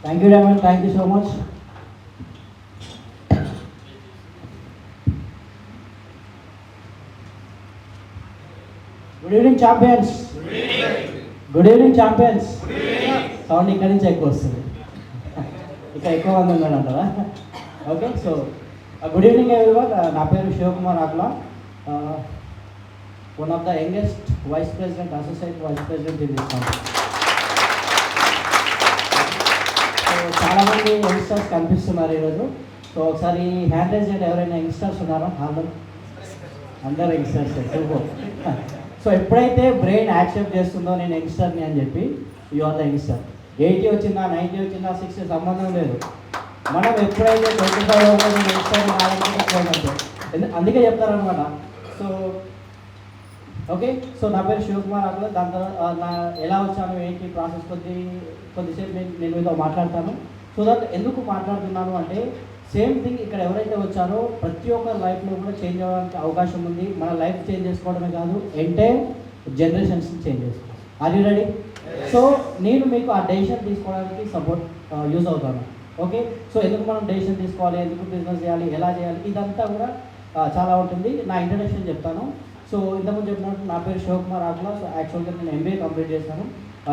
Thank you, Raman. Thank you so much. Good evening, champions. Good evening, champions. Sound ఇక్కడి నుంచి ఎక్కువ వస్తుంది, ఇక్కడ ఎక్కువ మంది ఉన్నారు అంటారా? Okay, so good evening everyone. నా పేరు Shivakumar Akula, one of the youngest vice president, associate vice president in this country. So చాలామంది యంగ్స్టర్స్ కనిపిస్తున్నారు ఈరోజు. సో ఒకసారి హ్యాండ్ రైజ్ చేయండి, ఎవరైనా యంగ్స్టర్స్ ఉన్నారా హాల్లో? అందరు యంగ్స్టర్స్, సూపర్. సో ఎప్పుడైతే బ్రెయిన్ యాక్సెప్ట్ చేస్తుందో నేను యంగ్స్టర్ని అని చెప్పి, యూ ఆర్ ద యంగ్స్టర్. 80 వచ్చిందా, 90 వచ్చిందా, 60 సంబంధం లేదు. మనం ఎప్పుడైతే 25 నేను యంగ్స్టర్ ఆలోచించకపోయినట్టు, అందుకే చెప్తారనమాట. సో ఓకే, సో నా పేరు శివకుమార్ ఆకుల. దాని తర్వాత నా ఎలా వచ్చాను ఏంటి ప్రాసెస్ కొద్దిసేపు నేను మీతో మాట్లాడతాను. సో దట్ ఎందుకు మాట్లాడుతున్నాను అంటే, సేమ్ థింగ్ ఇక్కడ ఎవరైతే వచ్చారో ప్రతి ఒక్కరి లైఫ్లో కూడా చేంజ్ అవ్వడానికి అవకాశం ఉంది. మన లైఫ్ చేంజ్ చేసుకోవడమే కాదు, ఎంటైర్ జనరేషన్స్ని చేంజ్ చేసుకోవాలి. Are you ready? సో నేను మీకు ఆ డెసిషన్ తీసుకోవడానికి సపోర్ట్ యూజ్ అవుతాను. ఓకే, సో ఎందుకు మనం డెసిషన్ తీసుకోవాలి, ఎందుకు బిజినెస్ చేయాలి, ఎలా చేయాలి, ఇదంతా కూడా చాలా ఉంటుంది. నా ఇంట్రడక్షన్ చెప్తాను. సో ఇంతకుముందు చెప్పినట్టు నా పేరు శివకుమార్ ఆకుల. సో యాక్చువల్గా నేను ఎంబీఏ కంప్లీట్ చేశాను.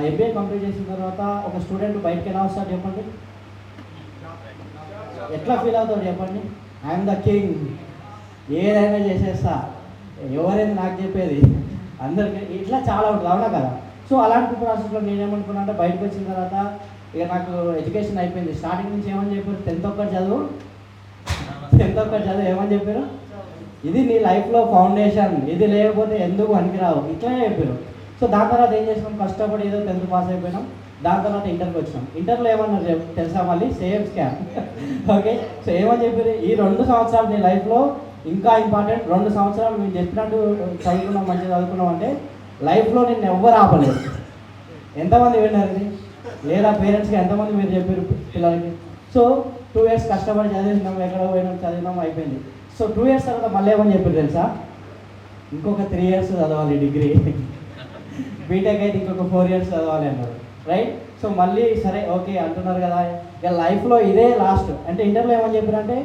ఎంబీఏ కంప్లీట్ చేసిన తర్వాత ఒక స్టూడెంట్ బయటకి ఎలా వస్తాడు చెప్పండి? ఎట్లా ఫీల్ అవుతాడు చెప్పండి? ఐఎమ్ ద కింగ్, ఏదైనా చేసేస్తా, ఎవరైనా నాకు చెప్పేది, అందరికీ ఇట్లా చాలా ఉంటుంది, అవునా కదా? సో అలాంటి ప్రాసెస్లో నేనేమనుకున్నా అంటే, బయటకు వచ్చిన తర్వాత ఇక నాకు ఎడ్యుకేషన్ అయిపోయింది. స్టార్టింగ్ నుంచి ఏమని చెప్పారు? 10th ఒక్కటి చదువు ఏమని చెప్పారు? ఇది నీ లైఫ్లో ఫౌండేషన్, ఇది లేకపోతే ఎందుకు పనికిరావు, ఇట్లనే చెప్పారు. సో దాని తర్వాత ఏం చేసినాం? కష్టపడి ఏదో 10th పాస్ అయిపోయినాం. దాని తర్వాత ఇంటర్కి వచ్చినాం. ఇంటర్లో ఏమన్నారు తెలుసా? మళ్ళీ సేమ్ స్కామ్. ఓకే, సో ఏమని చెప్పారు? ఈ 2 సంవత్సరాలు నీ లైఫ్లో ఇంకా ఇంపార్టెంట్. 2 సంవత్సరాలు మేము చెప్పినట్టు చదువుకున్నాం, మంచిగా చదువుకున్నాం అంటే లైఫ్లో నేను ఎవ్వరు ఆపలేదు. ఎంతమంది విన్నారు ఇది? లేదా పేరెంట్స్కి ఎంతమంది మీరు చెప్పారు పిల్లలకి? సో 2 years కష్టపడి చదివినాం, ఎక్కడ పోయినాం, చదివినాం, అయిపోయింది. సో 2 years తర్వాత మళ్ళీ ఏమని చెప్పారు తెలుసా? ఇంకొక 3 years చదవాలి డిగ్రీ, బీటెక్ అయితే ఇంకొక 4 years చదవాలి అన్నారు. రైట్? సో మళ్ళీ సరే ఓకే అంటున్నారు కదా, ఇక లైఫ్లో ఇదే లాస్ట్. అంటే ఇంటర్లో ఏమని చెప్పారంటే,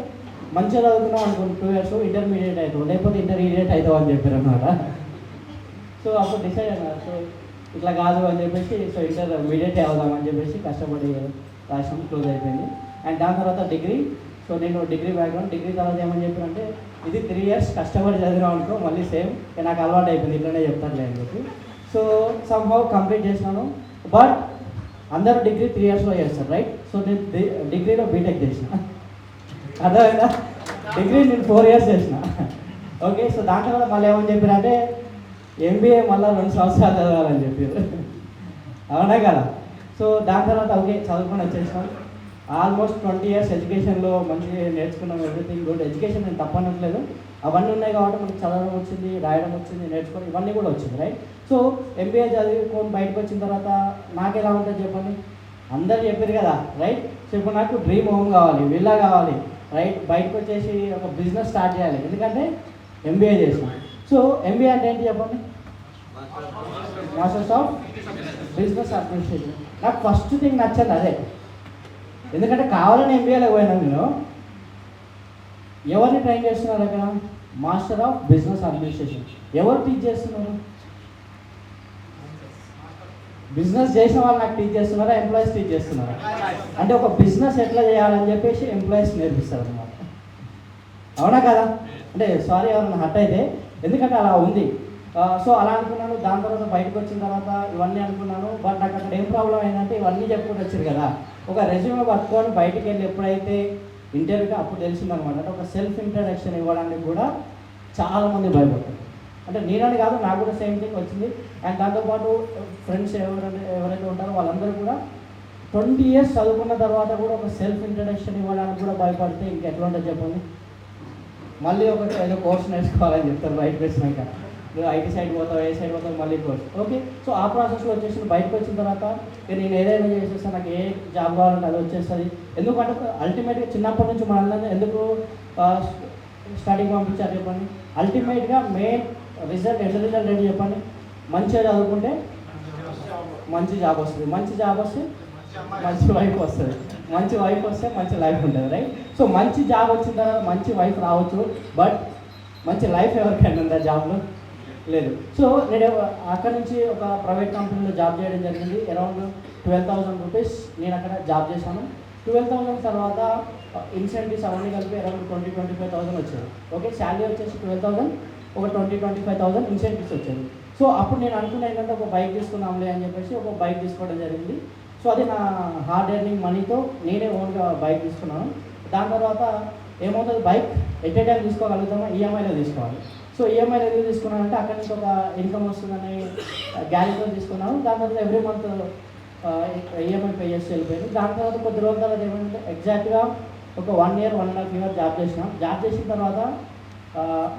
మంచిగా చదువుకున్నాం అనుకోండి 2 years, ఇంటర్మీడియట్ అవుతావు, లేకపోతే ఇంటర్మీడియట్ అవుతావు అని చెప్పారు అన్నమాట. సో అప్పుడు డిసైడ్ అన్నారు, సో ఇట్లా కాదు అని చెప్పేసి, సో ఇంటర్మీడియట్ అవుదామని చెప్పేసి కష్టపడి రాష్ట్రం క్లోజ్ అయిపోయింది. అండ్ దాని తర్వాత డిగ్రీ. సో నేను డిగ్రీ బ్యాక్గ్రౌండ్. డిగ్రీ తర్వాత ఏమని చెప్పారంటే, ఇది 3 years కష్టపడి చదివినాం అనుకో, మళ్ళీ సేమ్ నాకు అలవాటు అయిపోయింది, ఇట్లనే చెప్తారులే అని చెప్పి. సో సమ్హౌ కంప్లీట్ చేసినాను. బట్ అందరూ డిగ్రీ 3 yearsలో చేస్తారు, రైట్? సో నేను డిగ్రీలో బీటెక్ చేసిన, అర్థమైందా? డిగ్రీ నేను 4 years చేసిన. ఓకే, సో దాంట్లో కూడా మళ్ళీ ఏమని చెప్పారంటే, ఎంబీఏ మళ్ళీ 2 సంవత్సరాలు చదవాలని చెప్పారు, అవునా కదా? సో దాని తర్వాత ఓకే చదువుకొని వచ్చేసినాం. ఆల్మోస్ట్ 20 years ఎడ్యుకేషన్లో మంచిగా నేర్చుకున్నాం, ఎవ్రీథింగ్ గుడ్. ఎడ్యుకేషన్ నేను తప్పనట్లేదు, అవన్నీ ఉన్నాయి కాబట్టి మనకు చదవడం వచ్చింది, రాయడం వచ్చింది, నేర్చుకోవడం ఇవన్నీ కూడా వచ్చింది, రైట్? సో ఎంబీఏ చదువుకొని బయటకు వచ్చిన తర్వాత నాకు ఎలా ఉంటుంది చెప్పండి? అందరు చెప్పారు కదా, రైట్? సో ఇప్పుడు నాకు డ్రీమ్ హోమ్ కావాలి, విల్లా కావాలి, రైట్? బయటకు వచ్చేసి ఒక బిజినెస్ స్టార్ట్ చేయాలి, ఎందుకంటే ఎంబీఏ చేసిన. సో ఎంబీఏ అంటే ఏంటి చెప్పండి? Masters of business administration. నాకు ఫస్ట్ థింగ్ నచ్చదు అదే, ఎందుకంటే కావాలని ఎంబీఏలో పోయినాను నేను. ఎవరిని ట్రైన్ చేస్తున్నారు అక్కడ? Master of business administration. ఎవరు టీచ్ చేస్తున్నారు? బిజినెస్ చేసిన వాళ్ళు నాకు టీచ్ చేస్తున్నారా, ఎంప్లాయీస్ టీచ్ చేస్తున్నారా? అంటే ఒక బిజినెస్ ఎట్లా చేయాలని చెప్పేసి ఎంప్లాయీస్ నేర్పిస్తారు అన్నమాట, అవునా కదా? అంటే సారీ ఎవరైనా హర్ట్ అయితే, ఎందుకంటే అలా ఉంది. సో అలా అనుకున్నాను. దాని తర్వాత బయటకు వచ్చిన తర్వాత ఇవన్నీ అనుకున్నాను. బట్ నాకు అక్కడ ఏం ప్రాబ్లం అయిందంటే, ఇవన్నీ చెప్పుకుంటూ వచ్చారు కదా, ఒక రెజ్యూమే పట్టుకొని బయటికి వెళ్ళి ఎప్పుడైతే ఇంటర్వ్యూగా అప్పుడు తెలిసిందనమాట. అంటే ఒక సెల్ఫ్ ఇంట్రడక్షన్ ఇవ్వడానికి కూడా చాలామంది భయపడతారు. అంటే నేనని కాదు, నాకు కూడా సేమ్ థింగ్ వచ్చింది. అండ్ దాంతోపాటు ఫ్రెండ్స్ ఎవరైతే ఉంటారో వాళ్ళందరూ కూడా 20 years చదువుకున్న తర్వాత కూడా ఒక సెల్ఫ్ ఇంట్రడక్షన్ ఇవ్వడానికి కూడా భయపడితే ఇంకెట్లా ఉంటుంది చెప్పండి? మళ్ళీ ఒక ఏదో కోర్స్ నేర్చుకోవాలని చెప్తారు బయటకు వచ్చినాక. ఐటీ సైడ్ పోతావు, ఏ సైడ్ పోతావు, మళ్ళీ కోర్స్. ఓకే, సో ఆ ప్రాసెస్లో వచ్చేసి బయటకు వచ్చిన తర్వాత నేను ఏదైనా చేసేస్తాను, నాకు ఏ జాబ్ కావాలంటే అది వచ్చేస్తుంది. ఎందుకంటే అల్టిమేట్గా చిన్నప్పటి నుంచి మనల్ని ఎందుకు స్టడీకి పంపించారు చెప్పండి? అల్టిమేట్గా మెయిన్ రిజల్ట్ ఏంటి చెప్పండి? మంచిగా చదువుకుంటే మంచి జాబ్ వస్తుంది, మంచి జాబ్ వస్తే మంచి వైఫ్ వస్తుంది. మంచి వైఫ్ వస్తే మంచి లైఫ్ ఉంటుంది, రైట్? సో మంచి జాబ్ వచ్చిన తర్వాత మంచి వైఫ్ రావచ్చు, బట్ మంచి లైఫ్ ఎవరికైనా ఉందా జాబ్లో? లేదు. సో నేను అక్కడ నుంచి ఒక ప్రైవేట్ కంపెనీలో జాబ్ చేయడం జరిగింది. అరౌండ్ 12,000 రూపీస్ నేను అక్కడ జాబ్ చేశాను. 12,000 తర్వాత ఇన్సెంటివ్స్ అవన్నీ కలిపి అరౌండ్ 20-25,000 వచ్చాయి. ఓకే, శాలరీ వచ్చేసి 12,000, ఒక 20-25,000 ఇన్సెంటివ్స్ వచ్చాయి. సో అప్పుడు నేను అనుకున్నా ఏంటంటే ఒక బైక్ తీసుకున్నాంలే అని చెప్పేసి ఒక బైక్ తీసుకోవడం జరిగింది. సో అది నా హార్డ్ ఎర్నింగ్ మనీతో నేనే ఓన్గా బైక్ తీసుకున్నాను. దాని తర్వాత ఏమవుతుంది, బైక్ ఎట్ ఏ టైం తీసుకోగలుగుతామో, ఈఎంఐలో తీసుకోవాలి. సో ఈఎంఐలో ఎందుకు తీసుకున్నానంటే అక్కడి నుంచి ఒక ఇన్కమ్ వస్తుందని గ్యారెంటీతో తీసుకున్నాను. దాని తర్వాత ఎవ్రీ మంత్ ఈఎంఐ పే చేసి వెళ్ళిపోయింది. దాని తర్వాత కొద్ది రోజుల తర్వాత ఏమంటే ఎగ్జాక్ట్గా ఒక 1 year 1.5 years జాబ్ చేసినాం. జాబ్ చేసిన తర్వాత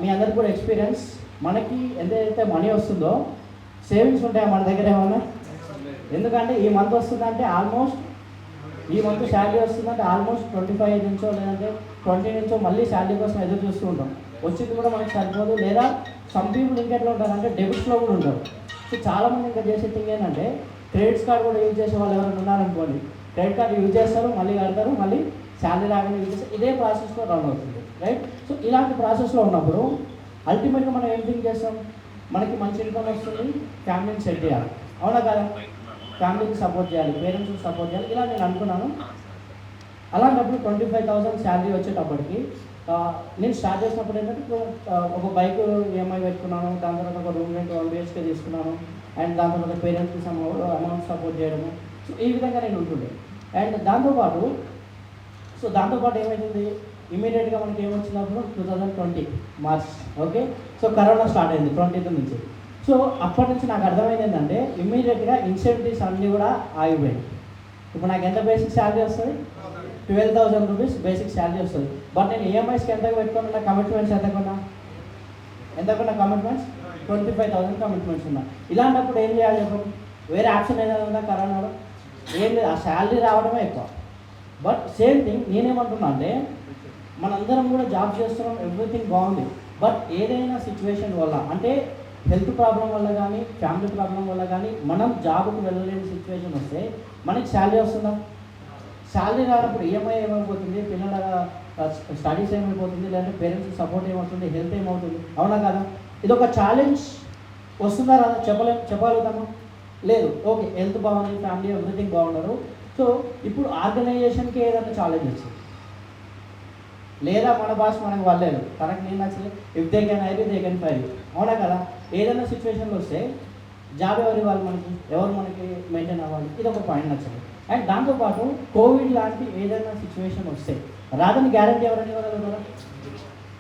మీ అందరికి కూడా ఎక్స్పీరియన్స్, మనకి ఎంతైతే మనీ వస్తుందో సేవింగ్స్ ఉంటాయా మన దగ్గర ఏమన్నా? ఎందుకంటే ఈ మంత్ వస్తుందంటే ఆల్మోస్ట్, ఈ మంత్ శాలరీ వస్తుందంటే ఆల్మోస్ట్ 25 నుంచో లేదంటే 20 నుంచో మళ్ళీ శాలరీ కోసం ఎదురు చూస్తూ ఉంటాం. వచ్చింది కూడా మనకి సరిపోదు, లేదా సమ్ పీపుల్ ఇంకెట్లా ఉంటారంటే డెబిట్స్లో కూడా ఉంటారు. సో చాలామంది ఇంకా చేసే థింగ్ ఏంటంటే క్రెడిట్స్ కార్డ్ కూడా యూజ్ చేసే వాళ్ళు ఎవరైనా ఉన్నారనుకోండి, క్రెడిట్ కార్డ్ యూజ్ చేస్తారు, మళ్ళీ కడతారు, మళ్ళీ శాలరీ రాగానే యూజ్ చేస్తారు. ఇదే ప్రాసెస్లో రన్ అవుతుంది, రైట్? సో ఇలాంటి ప్రాసెస్లో ఉన్నప్పుడు అల్టిమేట్గా మనం ఏం థింక్ చేస్తాం, మనకి మంచి ఇన్కమ్ వస్తుంది, ఫ్యామిలీని సెట్ చేయాలి, అవునా కదా? ఫ్యామిలీకి సపోర్ట్ చేయాలి, పేరెంట్స్కి సపోర్ట్ చేయాలి, ఇలా నేను అనుకున్నాను. అలాంటప్పుడు 25,000 శాలరీ వచ్చేటప్పటికి నేను స్టార్ట్ చేసినప్పుడు ఏంటంటే ఒక బైక్ ఈఎంఐ పెట్టుకున్నాను. దాని తర్వాత ఒక రూమ్ రెంట్ 1 BHK తీసుకున్నాను. అండ్ దాని తర్వాత పేరెంట్స్కి అమౌంట్ సపోర్ట్ చేయడము. సో ఈ విధంగా నేను ఉంటుండే. అండ్ దాంతోపాటు ఏమైంది, ఇమీడియట్గా మనకి ఏమొచ్చినప్పుడు 2020 March, okay? So corona start అయింది 20th నుంచి. సో అప్పటి నుంచి నాకు అర్థమైంది ఏంటంటే ఇమ్మీడియట్గా ఇన్సెంటివ్స్ అన్నీ కూడా ఆగిపోయాయి. ఇప్పుడు నాకు ఎంత బేసిక్ శాలరీ వస్తుంది? 12,000 రూపీస్ బేసిక్ శాలరీ వస్తుంది. బట్ నేను ఈఎంఐస్కి ఎంతకు పెట్టుకున్నా, కమిట్మెంట్స్ ఎంతకున్నా 25,000 కమిట్మెంట్స్ ఉన్నా. ఇలాంటప్పుడు ఏం చేయాలి చెప్పండి? వేరే ఆప్షన్ ఏదైనా ఉందా కరోనాలో? ఏం లేదు, ఆ శాలరీ రావడమే ఎక్కువ. బట్ సేమ్ థింగ్ నేనేమంటున్నా అంటే మనందరం కూడా జాబ్ చేస్తున్నాం, ఎవ్రీథింగ్ బాగుంది. బట్ ఏదైనా సిచ్యువేషన్ వల్ల, అంటే హెల్త్ ప్రాబ్లం వల్ల కానీ ఫ్యామిలీ ప్రాబ్లం వల్ల కానీ మనం జాబ్కి వెళ్ళలేని సిచ్యువేషన్ వస్తే మనకి శాలరీ వస్తుందా? శాలరీ రానప్పుడు ఈఎంఐ ఏమైపోతుంది, పిల్లల స్టడీస్ ఏమైపోతుంది, లేదంటే పేరెంట్స్కి సపోర్ట్ ఏమవుతుంది, హెల్త్ ఏమవుతుంది, అవునా కదా? ఇది ఒక ఛాలెంజ్ వస్తుందా రాదా? చెప్పగలుగుతామా? లేదు. ఓకే, హెల్త్ బాగుంది, ఫ్యామిలీ ఎవ్రీథింగ్ బాగున్నారు. సో ఇప్పుడు ఆర్గనైజేషన్కి ఏదైనా ఛాలెంజ్ వచ్చింది, లేదా మన బాస్ మనకు వాళ్ళేరు, తనకు నేను నచ్చలేదు, if they can hire you they can fire you, అవునా కదా? ఏదైనా సిచ్యువేషన్లో వస్తే జాబ్ ఎవరు ఇవ్వాలి మనకి, ఎవరు మనకి మెయింటైన్ అవ్వాలి, ఇది ఒక పాయింట్ నచ్చలేదు. అండ్ దాంతోపాటు కోవిడ్ లాంటి ఏదైనా సిచ్యువేషన్ వస్తే రాదని గ్యారంటీ ఎవరైనా ఇవ్వగలుగుతారా?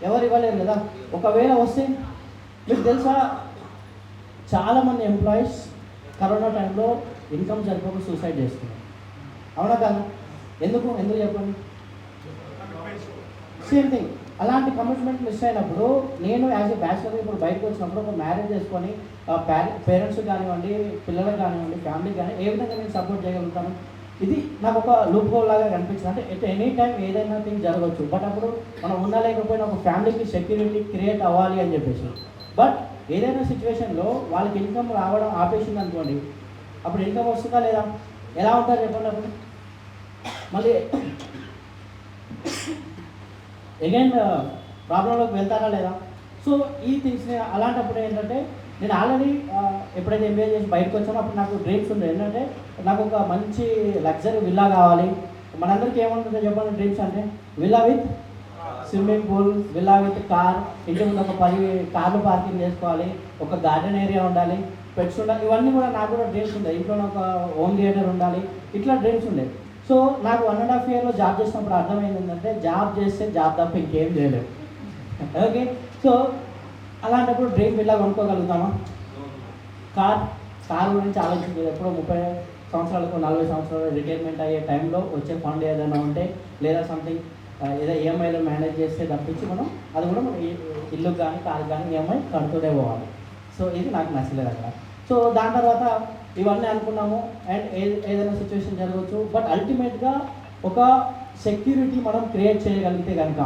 ఎవరు ఇవ్వలేరు కదా. ఒకవేళ వస్తే మీకు తెలుసా, చాలామంది ఎంప్లాయీస్ కరోనా టైంలో ఇన్కమ్ సరిపోక సూసైడ్ చేసుకున్నారు, అవునా కదా? ఎందుకు చెప్పండి? Same thing. అలాంటి కమిట్మెంట్ మిస్ అయినప్పుడు నేను యాజ్ ఏ బ్యాచులర్ ఇప్పుడు బయటకు వచ్చినప్పుడు ఒక మ్యారేజ్ చేసుకొని పేరెంట్స్ కానివ్వండి, పిల్లలకు కానివ్వండి, ఫ్యామిలీకి కానీ ఏ విధంగా నేను సపోర్ట్ చేయగలుగుతాను? ఇది నాకు ఒక లూప్ హోల్ లాగా కనిపించింది. అంటే ఎట్ ఎనీ టైం ఏదైనా థింగ్ జరగవచ్చు, బట్ అప్పుడు మనం ఉండలేకపోయినా ఒక ఫ్యామిలీకి సెక్యూరిటీ క్రియేట్ అవ్వాలి అని చెప్పేసి. బట్ ఏదైనా సిచ్యువేషన్లో వాళ్ళకి ఇన్కమ్ రావడం ఆపేసింది అనుకోండి, అప్పుడు ఇన్కమ్ వస్తుందా లేదా? ఎలా ఉంటారు చెప్పండి? అప్పుడు మళ్ళీ అగైన్ ప్రాబ్లంలోకి వెళ్తారా లేదా? సో ఈ థింగ్స్ని అలాంటప్పుడు ఏంటంటే నేను ఆల్రెడీ ఎప్పుడైతే ఎంబీఏ చేసి బయటకు వచ్చానో అప్పుడు నాకు డ్రీమ్స్ ఉంది. ఏంటంటే నాకు ఒక మంచి లగ్జరీ విల్లా కావాలి. మనందరికీ ఏముంటుందో చెప్పండి డ్రీమ్స్ అంటే? Villa with swimming pool, villa with car, ఇంటి ముందు ఒక 10 కార్లు పార్కింగ్ చేసుకోవాలి, ఒక గార్డెన్ ఏరియా ఉండాలి, పెట్స్ ఉండాలి. ఇవన్నీ కూడా నాకు కూడా డ్రీమ్స్ ఉండే. ఇంట్లో ఒక హోమ్ థియేటర్ ఉండాలి, ఇట్లా డ్రీమ్స్ ఉండే. సో నాకు 1.5 yearలో జాబ్ చేసినప్పుడు అర్థమైంది ఏంటంటే జాబ్ చేస్తే జాబ్ తప్ప ఇంకేం చేయలేదు. ఓకే, సో అలాంటప్పుడు డ్రీమ్ విల్లా కొనుక్కోగలుగుతామా? కార్ గురించి ఆలోచించలేదు. ఎప్పుడో 30 సంవత్సరాలకు 40 సంవత్సరాలు రిటైర్మెంట్ అయ్యే టైంలో వచ్చే ఫండ్ ఏదైనా ఉంటే, లేదా సంథింగ్ ఏదో ఈఎంఐలో మేనేజ్ చేస్తే తప్పించి మనం అది కూడా మనం ఇల్లు కానీ కారు కానీ ఈఎంఐ కడుతూనే పోవాలి. సో ఇది నాకు నచ్చలేదు అక్కడ. సో దాని తర్వాత ఇవన్నీ అనుకున్నాము. అండ్ ఏదైనా సిచ్యువేషన్ జరగవచ్చు, బట్ అల్టిమేట్గా ఒక సెక్యూరిటీ మనం క్రియేట్ చేయగలిగితే కనుక,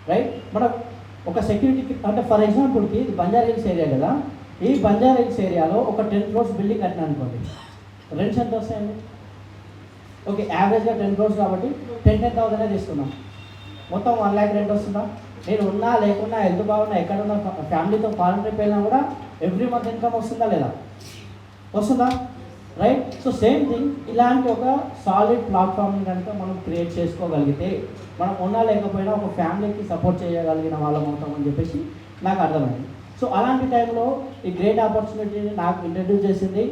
రైట్? మనం ఒక సెక్యూరిటీ అంటే ఫర్ ఎగ్జాంపుల్కి ఇది బంజారా హిల్స్ ఏరియా కదా, ఈ బంజారా హిల్స్ ఏరియాలో ఒక 10 crores బిల్డింగ్ కట్టినా అనుకోండి, రెంట్స్ ఎంత వస్తాయండి? ఓకే, యావరేజ్గా 10 crores కాబట్టి 10,000 తీసుకున్నాం, మొత్తం 1 lakh రెంట్ వస్తుందా? నేను ఉన్నా లేకున్నా, హెల్త్ బాగున్నా, ఎక్కడున్నా, ఫ్యామిలీతో ఫారెన్ ట్రిప్ వెళ్ళినా కూడా ఎవ్రీ మంత్ ఇన్కమ్ వస్తుందా లేదా? వస్తుందా? రైట్. సో సేమ్ థింగ్, ఇలాంటి ఒక సాలిడ్ ప్లాట్ఫామ్ని కనుక మనం క్రియేట్ చేసుకోగలిగితే మనం ఉన్నా లేకపోయినా ఒక ఫ్యామిలీకి సపోర్ట్ చేయగలిగిన వాళ్ళం అవుతామని చెప్పేసి నాకు అర్థమైంది. సో అలాంటి టైంలో ఈ గ్రేట్ ఆపర్చునిటీని నాకు ఇంట్రడ్యూస్ చేసింది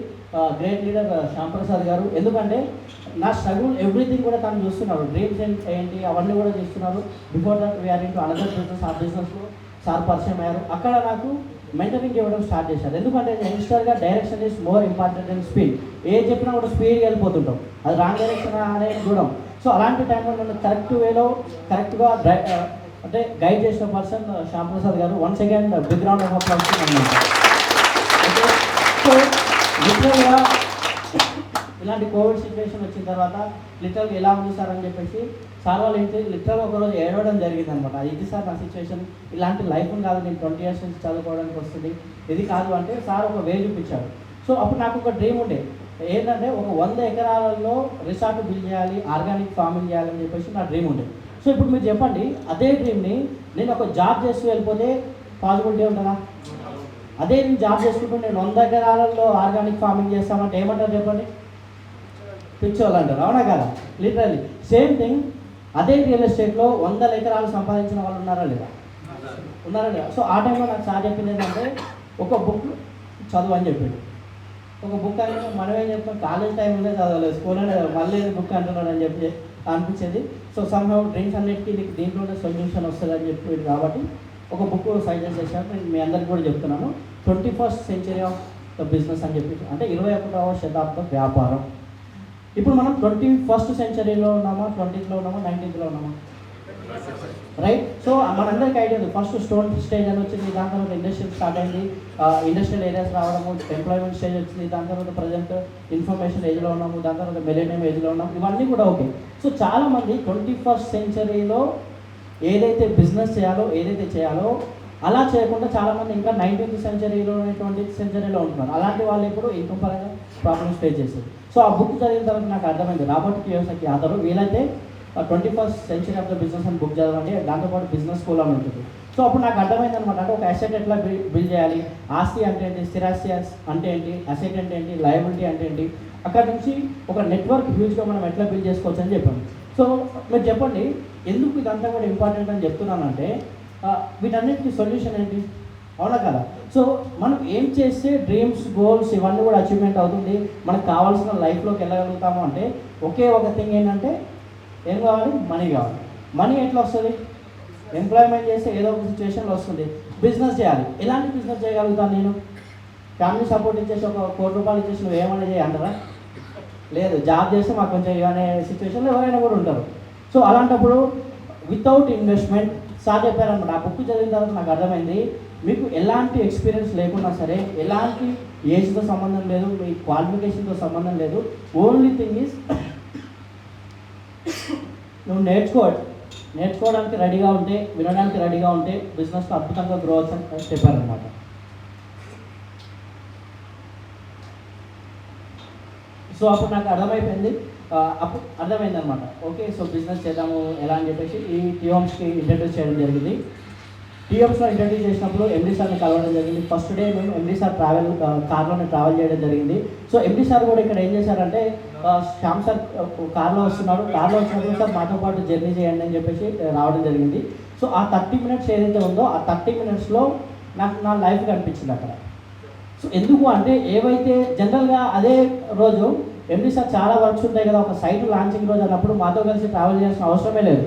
గ్రేట్ లీడర్ శ్యాంప్రసాద్ గారు. ఎందుకంటే నా స్ట్రగుల్ ఎవ్రీథింగ్ కూడా తను చూస్తున్నారు, డ్రీమ్స్ ఏంటి అవన్నీ కూడా చూస్తున్నారు. Before that we are into another business, ఆ బిజినెస్లో సార్ పరిచయం అయ్యారు. అక్కడ నాకు మెంటరింగ్ ఇవ్వడం స్టార్ట్ చేశారు. ఎందుకంటే యంగ్స్టర్గా direction is more important and speed. ఏం చెప్పినా కూడా స్పీడ్గా వెళ్ళిపోతుంటాం, అది రాంగ్ డైరెక్షన్ అనేది చూడం. సో అలాంటి టైంలో నన్ను కరెక్ట్ వేలో కరెక్ట్గా అంటే గైడ్ చేసిన పర్సన్ శ్యాంప్రసాద్ గారు. Once again big round of applause అన్నమాట. ఓకే, సో లిటరల్గా ఇలాంటి కోవిడ్ సిచ్యువేషన్ వచ్చిన తర్వాత లిటరల్గా ఎలా ఉంది సార్ అని చెప్పేసి సార్ వాళ్ళు ఏంటి లిటరల్గా ఒకరోజు ఏడవడం జరిగింది అనమాట. ఇది సార్ నా సిచ్యువేషన్, ఇలాంటి లైఫ్ కాదు, నేను 20 years నుంచి చదువుకోవడానికి వస్తుంది, ఇది కాదు అంటే సార్ ఒక వే చూపించాడు. సో అప్పుడు నాకు ఒక డ్రీమ్ ఉండే, ఏంటంటే ఒక 100 acres రిసార్ట్ బిల్డ్ చేయాలి, ఆర్గానిక్ ఫార్మింగ్ చేయాలని చెప్పేసి నా డ్రీమ్ ఉండే. సో ఇప్పుడు మీరు చెప్పండి, అదే డ్రీమ్ని నేను ఒక జాబ్ చేస్తూ వెళ్ళిపోతే పాసిబిలిటీ ఉంటుందా? అదే నేను జాబ్ చేసుకుంటూ నేను 100 acres ఆర్గానిక్ ఫార్మింగ్ చేస్తామంటే ఏమంటారు చెప్పండి? పిచ్చోళ్ళు అంటారు, అవునా కదా? Literally same thing. అదే రియల్ ఎస్టేట్లో 100 acres సంపాదించిన వాళ్ళు ఉన్నారా లేదా? ఉన్నారా లేదా? సో ఆ టైంలో నాకు సార్ చెప్పింది ఏంటంటే ఒక బుక్ చదువు అని చెప్పింది. ఒక బుక్ అని మనం ఏం చెప్తాం, కాలేజ్ టైంలో చదవలేదు, స్కూల్ అనే మళ్ళీ బుక్ అంటున్నాడు అని చెప్పి అనిపించేది. సో సమ్హౌ డ్రీమ్స్ అన్నిటికీ నీకు దీంట్లోనే సొల్యూషన్ వస్తుంది అని చెప్పి కాబట్టి ఒక బుక్ సజెస్ట్ చేశాను. నేను మీ అందరికీ కూడా చెప్తున్నాను, 21st century of the business అని చెప్పి, అంటే 21వ శతాబ్దం వ్యాపారం. ఇప్పుడు మనం 21st centuryలో ఉన్నామా, 20th ఉన్నామా, 19th ఉన్నామా? రైట్. సో మనందరికీ ఐడియా ఉంది, ఫస్ట్ స్టోన్ స్టేజ్ అని వచ్చింది, దాని తర్వాత ఇండస్ట్రియల్ స్టార్ట్ అయింది, ఇండస్ట్రియల్ ఏరియాస్ రావడము, ఎంప్లాయ్మెంట్ స్టేజ్ వచ్చింది, దాని తర్వాత ప్రజెంట్ ఇన్ఫర్మేషన్ ఏజ్లో ఉన్నాము, దాని తర్వాత మిలేనియం ఏజ్లో ఉన్నాము, ఇవన్నీ కూడా ఓకే. సో చాలామంది 21st centuryలో ఏదైతే బిజినెస్ చేయాలో, ఏదైతే చేయాలో అలా చేయకుండా చాలామంది ఇంకా 19th centuryలో 20th centuryలో ఉంటున్నారు. అలాంటి వాళ్ళు ఇప్పుడు ఇన్కమ్ పరంగా ప్రాబ్లమ్స్ ఫేస్ చేశారు. సో ఆ బుక్ చదివిన తర్వాత నాకు అర్థమైంది, రాబర్ట్ కియోసాకి ఆథరు, వీలైతే 21st century of the business అని బుక్ చదవండి, దాంతోపాటు బిజినెస్ స్కూల్ అని ఉంటుంది. సో అప్పుడు నాకు అర్థమైంది అనమాట, అంటే ఒక అసెట్ ఎట్లా బిల్డ్ చేయాలి, ఆస్తి అంటే ఏంటి, స్థిరాస్తి అంటే ఏంటి, అసెట్ అంటే ఏంటి, లయబిలిటీ అంటే ఏంటి, అక్కడ నుంచి ఒక నెట్వర్క్ హ్యూజ్గా మనం ఎట్లా బిల్డ్ చేసుకోవచ్చు అని చెప్పాను. సో మీరు చెప్పండి, ఎందుకు ఇదంతా కూడా ఇంపార్టెంట్ అని చెప్తున్నానంటే వీటన్నిటికీ సొల్యూషన్ ఏంటి, అవునా కదా? సో మనం ఏం చేస్తే డ్రీమ్స్, గోల్స్ ఇవన్నీ కూడా అచీవ్మెంట్ అవుతుంది, మనకు కావాల్సిన లైఫ్లోకి వెళ్ళగలుగుతాము అంటే ఒకే ఒక థింగ్ ఏంటంటే ఏం కావాలి, మనీ కావాలి. మనీ ఎట్లా వస్తుంది? ఎంప్లాయ్మెంట్ చేస్తే ఏదో ఒక సిచ్యువేషన్లో వస్తుంది. బిజినెస్ చేయాలి, ఎలాంటి బిజినెస్ చేయగలుగుతాను నేను? ఫ్యామిలీ సపోర్ట్ ఇచ్చేసి ఒక 1 crore రూపాయలు ఇచ్చేసి నువ్వు ఏమైనా చేయంటారా? లేదు. జాబ్ చేస్తే మాకు కొంచెం ఇవనే సిచ్యువేషన్లో ఎవరైనా కూడా ఉంటారు. సో అలాంటప్పుడు వితౌట్ ఇన్వెస్ట్మెంట్ సార్ చెప్పారనమాట. ఆ బుక్ చదివిన తర్వాత నాకు అర్థమైంది, మీకు ఎలాంటి ఎక్స్పీరియన్స్ లేకున్నా సరే, ఎలాంటి ఏజ్తో సంబంధం లేదు, మీ క్వాలిఫికేషన్తో సంబంధం లేదు, ఓన్లీ థింగ్ ఈజ్ నువ్వు నేర్చుకోవడానికి రెడీగా ఉంటే, వినడానికి రెడీగా ఉంటే బిజినెస్లో అద్భుతంగా గ్రో అవుతుందని చెప్పారనమాట. సో అప్పుడు నాకు అర్థమైపోయింది, అనమాట. ఓకే, సో బిజినెస్ చేద్దాము ఎలా అని చెప్పేసి ఈ టీఎమ్స్కి ఇంట్రడ్యూస్ చేయడం జరిగింది. టీఎమ్స్లో ఇంట్రడ్యూస్ చేసినప్పుడు ఎండీ సార్ని కలవడం జరిగింది. ఫస్ట్ డే మేము ఎండీ సార్ కార్లోనే ట్రావెల్ చేయడం జరిగింది. సో ఎండీ సార్ కూడా ఇక్కడ ఏం చేశారంటే, శ్యామ్ సార్ కార్లో వస్తున్నాడు, కార్లో వచ్చినప్పుడు సార్ మాతో పాటు జర్నీ చేయండి అని చెప్పేసి రావడం జరిగింది. సో ఆ 30 minutes ఏదైతే ఉందో ఆ 30 minutesలో నాకు నా లైఫ్ కనిపించింది అక్కడ. సో ఎందుకు అంటే, ఏవైతే జనరల్గా అదే రోజు ఎండీ సార్ చాలా వర్క్స్ ఉంటాయి కదా, ఒక సైట్ లాంచింగ్ రోజు అన్నప్పుడు మాతో కలిసి ట్రావెల్ చేయాల్సిన అవసరమే లేదు,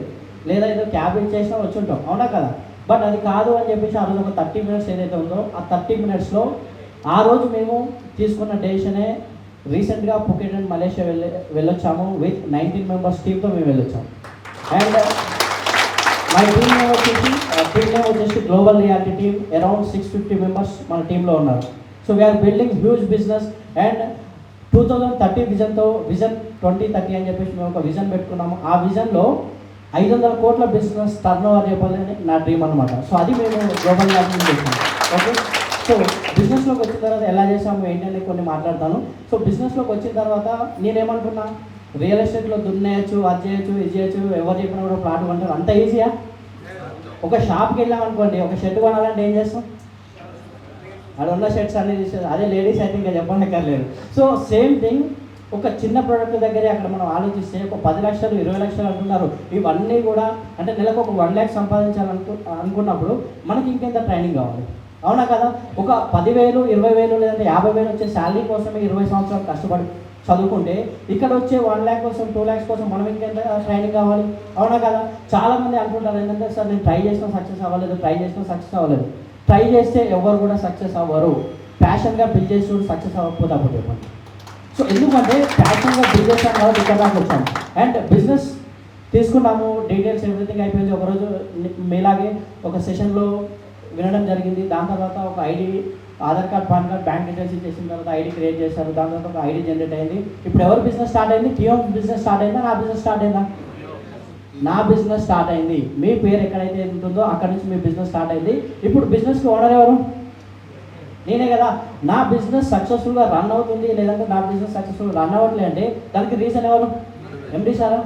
లేదా ఏదో క్యాబ్ ఇచ్చేసినా వచ్చి ఉంటాం, అవునా కదా? బట్ అది కాదు అని చెప్పేసి ఆ రోజు ఒక 30 minutes ఏదైతే ఉందో ఆ 30 minutesలో ఆ రోజు మేము తీసుకున్న డెసిషనే రీసెంట్గా పుకెట్ అండ్ మలేషియా వెళ్ళొచ్చాము. విత్ 19 members టీమ్తో మేము వెళ్ళొచ్చాము. అండ్ మై టీమ్ వచ్చేసి global reality team, around 650 members మన టీంలో ఉన్నారు. So we're building huge business and 2030 vision 2030 అని చెప్పేసి మేము ఒక విజన్ పెట్టుకున్నాము. ఆ విజన్లో 500 crore బిజినెస్ టర్నోవర్ చెప్పాలని నా డ్రీమ్ అనమాట. సో అది మేము గ్లోబల్ రియాలిటీ చేసాము. ఓకే, సో బిజినెస్లోకి వచ్చిన తర్వాత ఎలా చేసాము ఏంటని కొన్ని మాట్లాడతాను. సో బిజినెస్లోకి వచ్చిన తర్వాత నేనేమంటున్నా, రియల్ ఎస్టేట్లో దున్నేయచ్చు, అది చేయొచ్చు, ఇది చేయొచ్చు, ఎవరు చెప్పినా కూడా ప్లాట్ కొంటారు. అంత ఈజీయా? ఒక షాప్కి వెళ్ళామనుకోండి, ఒక షర్ట్ కొనాలంటే ఏం చేస్తాం? అక్కడ ఉన్న షర్ట్స్ అన్నీ తీసేది. అదే లేడీస్ అయితే ఇంకా చెప్పనక్కర్లేదు. సో సేమ్ థింగ్, ఒక చిన్న ప్రోడక్ట్ దగ్గరే అక్కడ మనం ఆలోచిస్తే ఒక 10 లక్షలు 20 లక్షలు అంటున్నారు. ఇవన్నీ కూడా అంటే నెలకు ఒక 1 lakh అనుకున్నప్పుడు మనకి ఇంకెంత ట్రైనింగ్ కావాలి? అవునా కదా? ఒక 10,000 20,000 లేదంటే 50,000 వచ్చే శాలరీ కోసమే 20 సంవత్సరాలు కష్టపడి చదువుకుంటే ఇక్కడ వచ్చే 1 lakh కోసం 2 lakhs కోసం మనం ఇంకెంత ట్రైనింగ్ కావాలి? అవునా కదా? చాలామంది అనుకుంటారు ఏంటంటే, సార్ నేను ట్రై చేసినా సక్సెస్ అవ్వలేదు, ట్రై చేసినా సక్సెస్ అవ్వలేదు. ట్రై చేస్తే ఎవరు కూడా సక్సెస్ అవ్వరు. ప్యాషన్గా బిల్డ్ చేసి సక్సెస్ అవ్వకపోతే అప్పుడు చెప్పండి. సో ఎందుకంటే ప్యాషన్గా బిల్డ్ చేస్తాం కాబట్టి ఇక్కడ దాకా వచ్చాము. అండ్ బిజినెస్ తీసుకున్నాము, డీటెయిల్స్ ఎవ్రీథింగ్ అయిపోయింది. ఒకరోజు మీలాగే ఒక సెషన్లో వినడం జరిగింది. దాని తర్వాత ఒక ID, Aadhaar card, pan card, bank details ఇచ్చేసిన తర్వాత ఐడి క్రియేట్ చేశారు. దాని తర్వాత ఒక ఐడి జనరేట్ అయింది. ఇప్పుడు ఎవరు బిజినెస్ స్టార్ట్ అయింది? కియోమ్ బిజినెస్ స్టార్ట్ అయిందా? నా బిజినెస్ స్టార్ట్ అయిందా? నా బిజినెస్ స్టార్ట్ అయింది. మీ పేరు ఎక్కడైతే ఉంటుందో అక్కడ నుంచి మీ బిజినెస్ స్టార్ట్ అయింది. ఇప్పుడు బిజినెస్కి ఓనర్ ఎవరు? నేనే కదా. నా బిజినెస్ సక్సెస్ఫుల్గా రన్ అవుతుంది, లేదంటే నా బిజినెస్ సక్సెస్ఫుల్గా రన్ అవ్వట్లేదు అంటే దానికి రీజన్ ఎవరు? ఎండి సారా,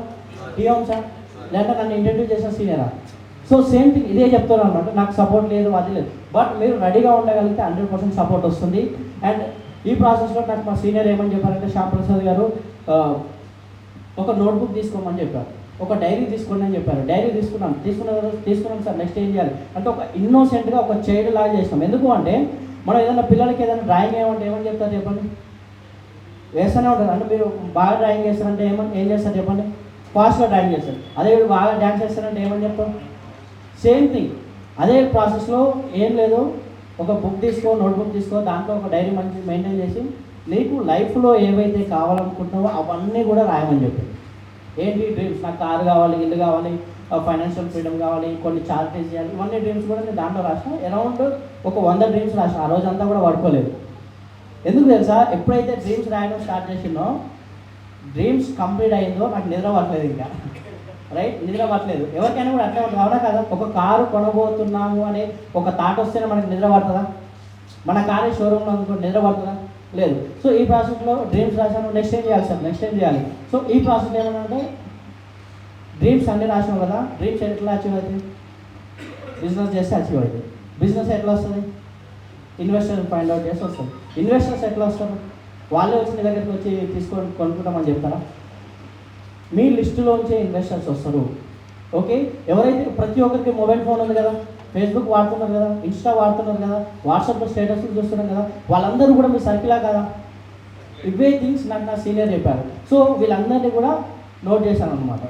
కియోమ్ సార్, లేదంటే నన్ను ఇంటర్వ్యూ చేసిన సీనియరా? సో సేమ్ థింగ్ ఇదే చెప్తున్నాను అనమాట. నాకు సపోర్ట్ లేదు, అది లేదు. బట్ మీరు రెడీగా ఉండగలిగితే 100% సపోర్ట్ వస్తుంది. అండ్ ఈ ప్రాసెస్లో నాకు మా సీనియర్ ఏమని చెప్పారంటే, శ్యామ్ ప్రసాద్ గారు ఒక నోట్బుక్ తీసుకోమని చెప్పారు, ఒక డైరీ తీసుకోండి అని చెప్పారు. డైరీ తీసుకున్నాం సార్. నెక్స్ట్ ఏం చేయాలి అంటే ఒక ఇన్నోసెంట్గా ఒక చైల్డ్ లాగా చేస్తాం. ఎందుకు అంటే మనం ఏదైనా పిల్లలకి ఏదైనా డ్రాయింగ్ ఏమని చెప్తారు చెప్పండి? వేస్తూనే ఉంటారు. అంటే మీరు బాగా డ్రాయింగ్ చేస్తారంటే ఏం చేస్తారు చెప్పండి? ఫాస్ట్గా డ్రాయింగ్ చేస్తారు. అదే మీరు బాగా డ్యాన్స్ చేస్తారంటే ఏమని చెప్తాం? Same thing. అదే ప్రాసెస్లో ఏం లేదు, ఒక బుక్ తీసుకో, నోట్బుక్ తీసుకో, దాంట్లో ఒక డైరీ మంచి మెయింటైన్ చేసి నీకు లైఫ్లో ఏవైతే కావాలనుకుంటున్నావో అవన్నీ కూడా రాయమని చెప్పి. ఏంటి డ్రీమ్స్? నాకు కారు కావాలి, ఇల్లు కావాలి, ఫైనాన్షియల్ ఫ్రీడమ్ కావాలి, కొన్ని చారిటీస్ చేయాలి, ఇవన్నీ డ్రీమ్స్ కూడా నేను దాంట్లో రాసిన. అరౌండ్ ఒక 100 డ్రీమ్స్ రాసిన. ఆ రోజంతా కూడా పడుకోలేదు. ఎందుకు తెలుసా? ఎప్పుడైతే డ్రీమ్స్ రాయడం స్టార్ట్ చేసినో, డ్రీమ్స్ కంప్లీట్ అయిందో నాకు నిద్ర పట్టలేదు ఇంకా. రైట్? నిద్ర పట్టలేదు. ఎవరికైనా కూడా అట్లే ఉంటుంది, అవునా కదా? ఒక కారు కొనబోతున్నాము అనే ఒక థాట్ వస్తేనే మనకి నిద్ర పడుతుందా? మన కారు షోరూమ్లో అనుకోండి, నిద్ర పడుతుందా? లేదు. సో ఈ ప్రాసెస్లో డ్రీమ్స్ రాశాను. నెక్స్ట్ ఏం చేయాలి సార్? నెక్స్ట్ ఏం చేయాలి? సో ఈ ప్రాసెస్ ఏమన్నా డ్రీమ్స్ అన్నీ రాసినాం కదా, డ్రీమ్స్ ఎట్లా అచీవ్ అవుతుంది? బిజినెస్ చేస్తే అచీవ్ అవుతుంది. బిజినెస్ ఎట్లా వస్తుంది? ఇన్వెస్టర్స్ ఫైండ్ అవుట్ చేసి వస్తుంది. ఇన్వెస్టర్స్ ఎట్లా వస్తారు? వాళ్ళే వచ్చి మీ దగ్గరికి వచ్చి తీసుకొని కొనుక్కుంటామని చెప్తారా? మీ లిస్టులోంచే ఇన్వెస్టర్స్ వస్తారు. ఓకే, ఎవరైతే ప్రతి ఒక్కరికి మొబైల్ ఫోన్ ఉంది కదా, ఫేస్బుక్ వాడుతున్నారు కదా, ఇన్స్టా వాడుతున్నారు కదా, వాట్సాప్లో స్టేటస్లు చూస్తున్నారు కదా, వాళ్ళందరూ కూడా మీ సర్కిలా కదా? ఇవే థింగ్స్ నాకు నా సీనియర్ చెప్పారు. సో వీళ్ళందరినీ కూడా నోట్ చేశాను అనమాట.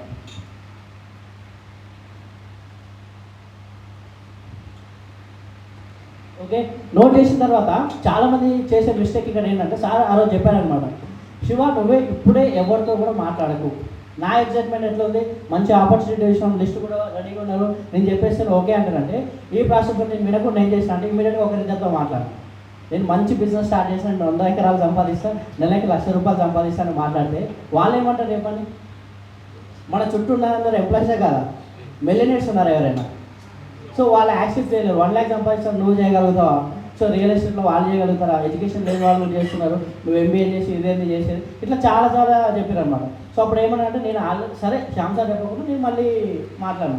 ఓకే, నోట్ చేసిన తర్వాత చాలామంది చేసే మిస్టేక్ ఇక్కడ ఏంటంటే, సార్ ఆ రోజు చెప్పారనమాట, శివ నువ్వే ఇప్పుడే ఎవరితో కూడా మాట్లాడకు. నా ఎగ్జైట్మెంట్ ఎట్లా ఉంది, మంచి ఆపర్చునిటీ విషయం, లిస్ట్ కూడా రెడీగా ఉన్నారు, నేను చెప్పేస్తే ఓకే అంటానంటే ఈ ప్రాసెస్లో నేను వినకుండా ఏం చేస్తాను అంటే ఇమీడియట్గా ఒకరిద్దరితో మాట్లాడాను. నేను మంచి బిజినెస్ స్టార్ట్ చేసిన 100 ఎకరాలు సంపాదిస్తాను, నెలకి ₹1,00,000 సంపాదిస్తాను మాట్లాడితే వాళ్ళు ఏమంటారు చెప్పండి? మన చుట్టూ ఉన్నదందరూ ఎంప్లాయీసే కదా, మిలియనీర్స్ ఉన్నారు ఎవరైనా. సో వాళ్ళు యాక్సెప్ట్ చేయలేరు. 1 lakh సంపాదిస్తాను, నువ్వు చేయగలుగుతావా? సో రియల్ ఎస్టేట్లో వాళ్ళు చేయగలుగుతారా? ఎడ్యుకేషన్ లేని వాళ్ళు చేస్తున్నారు, నువ్వు ఎంబీఏ చేసి ఇదేంది చేసేది, ఇట్లా చాలా చెప్పారు అనమాట. సో అప్పుడు ఏమన్నా అంటే నేను సరే శ్యామ్ సార్ చెప్పకుండా నేను మళ్ళీ మాట్లాడాను.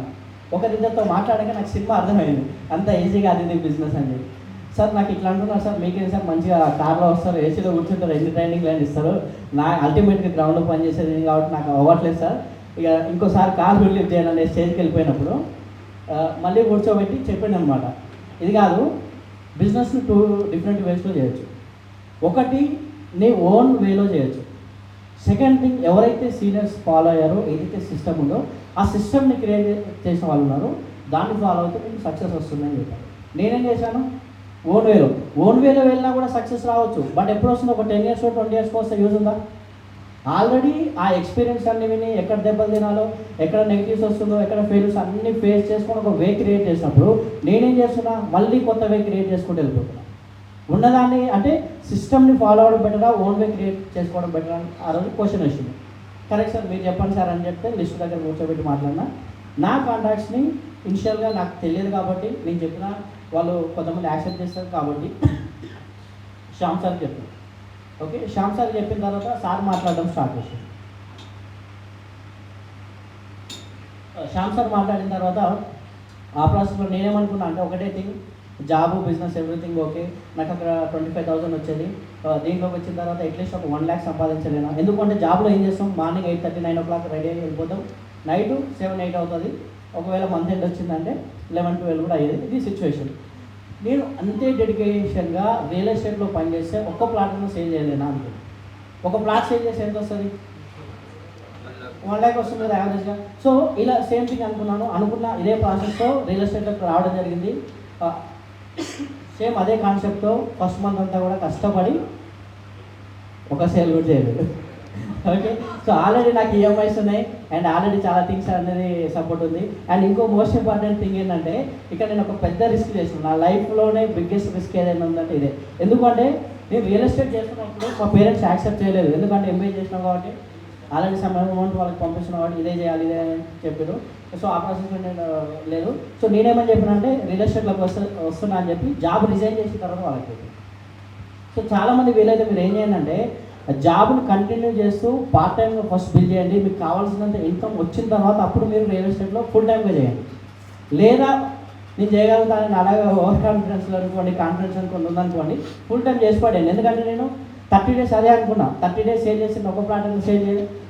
ఒకరిద్దరితో మాట్లాడాక నాకు సినిమా అర్థమైంది, అంత ఈజీగా అది బిజినెస్ అని చెప్పి. సార్ నాకు ఇట్లా అంటున్నారు సార్, మీకేం సార్ మంచిగా కార్లో వస్తారు, ఏసీలో కూర్చుంటారు, ఎన్ని ట్రైనింగ్ లైన్ ఇస్తారు, నా అల్టిమేట్గా గ్రౌండ్లో పనిచేసేది కాబట్టి నాకు అవ్వట్లేదు సార్, ఇక ఇంకోసారి కార్ రిలీవ్ చేయాలని స్టేజ్కి వెళ్ళిపోయినప్పుడు మళ్ళీ కూర్చోబెట్టి చెప్పింది అనమాట, ఇది కాదు, బిజినెస్ని 2 డిఫరెంట్ వేస్లో చేయొచ్చు. ఒకటి నీ ఓన్ వేలో చేయొచ్చు. సెకండ్ థింగ్, ఎవరైతే సీనియర్స్ ఫాలో అయ్యారో, ఏదైతే సిస్టమ్ ఉందో ఆ సిస్టమ్ని క్రియేట్ చేసిన వాళ్ళు ఉన్నారు, దాన్ని ఫాలో అవుతే మీకు సక్సెస్ వస్తుందని చెప్పారు. నేనేం చేశాను? ఓన్ వేలో వెళ్ళినా కూడా సక్సెస్ రావచ్చు. బట్ ఎప్పుడు వస్తుంది? ఒక 10 years 20 years వస్తే యూజ్ ఉందా? ఆల్రెడీ ఆ ఎక్స్పీరియన్స్ అన్ని విని ఎక్కడ దెబ్బలు తినాలో, ఎక్కడ నెగిటివ్స్ వస్తుందో, ఎక్కడ ఫెయిల్యూర్స్ అన్ని ఫేస్ చేసుకొని ఒక వే క్రియేట్ చేసినప్పుడు నేనేం చేస్తున్నా? మళ్ళీ కొత్త వే క్రియేట్ చేసుకుంటూ వెళ్ళిపోతున్నా. ఉన్నదాన్ని అంటే సిస్టమ్ని ఫాలో అవ్వడం బెటరా, ఓన్ వే క్రియేట్ చేసుకోవడం బెటరా అని ఆ రోజు క్వశ్చన్ వచ్చింది. కరెక్ట్ సార్, మీరు చెప్పండి సార్ అని చెప్తే లిస్ట్ దగ్గర కూర్చోబెట్టి మాట్లాడినా. నా కాంటాక్ట్స్ని ఇనిషియల్గా నాకు తెలియదు కాబట్టి నేను చెప్పిన వాళ్ళు కొంతమంది యాక్సెప్ట్ చేస్తారు కాబట్టి శ్యామ్ సార్ చెప్పాను. ఓకే, శ్యామ్ సార్ చెప్పిన తర్వాత సార్ మాట్లాడడం స్టార్ట్ చేశారు. శ్యామ్ సార్ మాట్లాడిన తర్వాత ఆ ప్రాసెస్లో నేనేమనుకున్నా అంటే ఒకటే thing, job business everything okay, నాకు అక్కడ 25,000 వచ్చేది. దీంట్లోకి వచ్చిన తర్వాత అట్లీస్ట్ ఒక 1 lakh సంపాదించలేను. ఎందుకంటే జాబ్లో ఏం చేస్తాం, మార్నింగ్ 8:30 9 o'clock రెడీ అయ్యి వెళ్ళిపోతాం, నైట్ 7 8 అవుతుంది. ఒకవేళ మంత్ ఎండ్ వచ్చిందంటే 11 12 కూడా అయ్యేది. ఇది సిచ్యువేషన్. నేను అంతే డెడికేషన్గా రియల్ ఎస్టేట్లో పనిచేస్తే ఒక్క ప్లాట్ను సేల్ చేయలేనా అనుకో. ఒక ప్లాట్ సేల్ చేస్తే ఎంత వస్తుంది? 1 lakh వస్తుంది కదా యావరేజ్గా. సో ఇలా సేమ్ థింగ్ అనుకున్న ఇదే ప్రాసెస్తో రియల్ ఎస్టేట్లోకి రావడం జరిగింది. సేమ్ అదే కాన్సెప్ట్తో ఫస్ట్ మంత్ అంతా కూడా కష్టపడి ఒక సేల్ కూడా చేయలేదు. ఓకే, సో ఆల్రెడీ నాకు ఈఎంఐస్ ఉన్నాయి అండ్ ఆల్రెడీ చాలా థింగ్స్ అనేది సపోర్ట్ ఉంది. అండ్ ఇంకో మోస్ట్ ఇంపార్టెంట్ థింగ్ ఏంటంటే ఇక్కడ నేను ఒక పెద్ద రిస్క్ చేస్తున్నాను. నా లైఫ్లోనే బిగ్గెస్ట్ రిస్క్ ఏదైనా ఉందంటే ఇదే. ఎందుకంటే నేను రియల్ ఎస్టేట్ చేస్తున్నప్పుడు మా పేరెంట్స్ యాక్సెప్ట్ చేయలేదు. ఎందుకంటే ఎంబీఏ చేసినాం కాబట్టి, ఆల్రెడీ సమ్ అమౌంట్ వాళ్ళకి పంపిస్తున్నాం కాబట్టి ఇదే చేయాలి ఇదే అని చెప్పారు. సో ఆ ప్రాసెస్లో నేను లేదు. సో నేనేమని చెప్పినా అంటే రియల్ ఎస్టేట్లోకి వస్తున్నా అని చెప్పి జాబ్ రిజైన్ చేసిన తర్వాత వాళ్ళకి చెప్పాను. సో చాలామంది వీలైతే మీరు ఏం చేయండి అంటే జాబ్ని కంటిన్యూ చేస్తూ పార్ట్ టైంగా ఫస్ట్ బిల్డ్ చేయండి. మీకు కావాల్సినంత ఇన్కమ్ వచ్చిన తర్వాత అప్పుడు మీరు రియల్ ఎస్టేట్లో ఫుల్ టైంగా చేయండి. లేదా నేను చేయగలుగుతానని అలాగే ఓవర్ కాన్ఫిడెన్స్లో అనుకోండి, కాన్ఫిడెన్స్ అనుకోండి ఉందనుకోండి, ఫుల్ టైం చేసి పడండి. ఎందుకంటే నేను 30 days అదే అనుకున్నా, 30 days సేల్ చేసి ఒక ప్లాట్ సేల్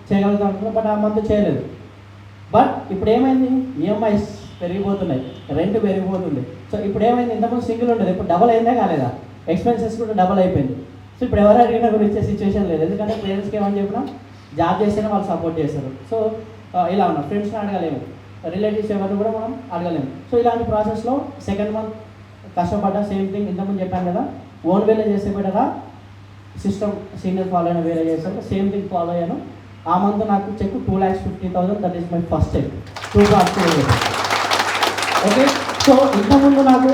చేయగలుగుతాను అనుకున్నా. బట్ ఆ మంత్ చేయలేదు. బట్ ఇప్పుడు ఏమైంది, ఈఎంఐస్ పెరిగిపోతున్నాయి, రెంట్ పెరిగిపోతుంది. సో ఇప్పుడు ఏమైంది, ఇంతకుముందు సింగిల్ ఉంటుంది, ఇప్పుడు డబల్ అయిందా కాలేదా? ఎక్స్పెన్సెస్ కూడా డబల్ అయిపోయింది. సో ఇప్పుడు ఎవరు అడిగినా కూడా ఇచ్చే సిచ్యువేషన్ లేదు. ఎందుకంటే పేరెంట్స్కి ఏమని చెప్పినా జాబ్ చేస్తేనే వాళ్ళు సపోర్ట్ చేస్తారు. సో ఇలా ఉన్నాం, ఫ్రెండ్స్ని అడగలేము, రిలేటివ్స్ ఎవరు కూడా మనం అడగలేము. సో ఇలాంటి ప్రాసెస్లో సెకండ్ మంత్ కష్టపడ్డా. సేమ్ థింగ్ ఇంతకుముందు చెప్పాను కదా, ఓన్ వేలో చేస్తే బెటరా సిస్టమ్ సీనియర్ ఫాలో అయిన వేరే చేస్తాను. సేమ్ థింగ్ ఫాలో అయ్యాను. ఆ మంత్ నాకు check 2,50,000. That is my first check. 2 parts. Okay, so ఇంతకుముందు నాకు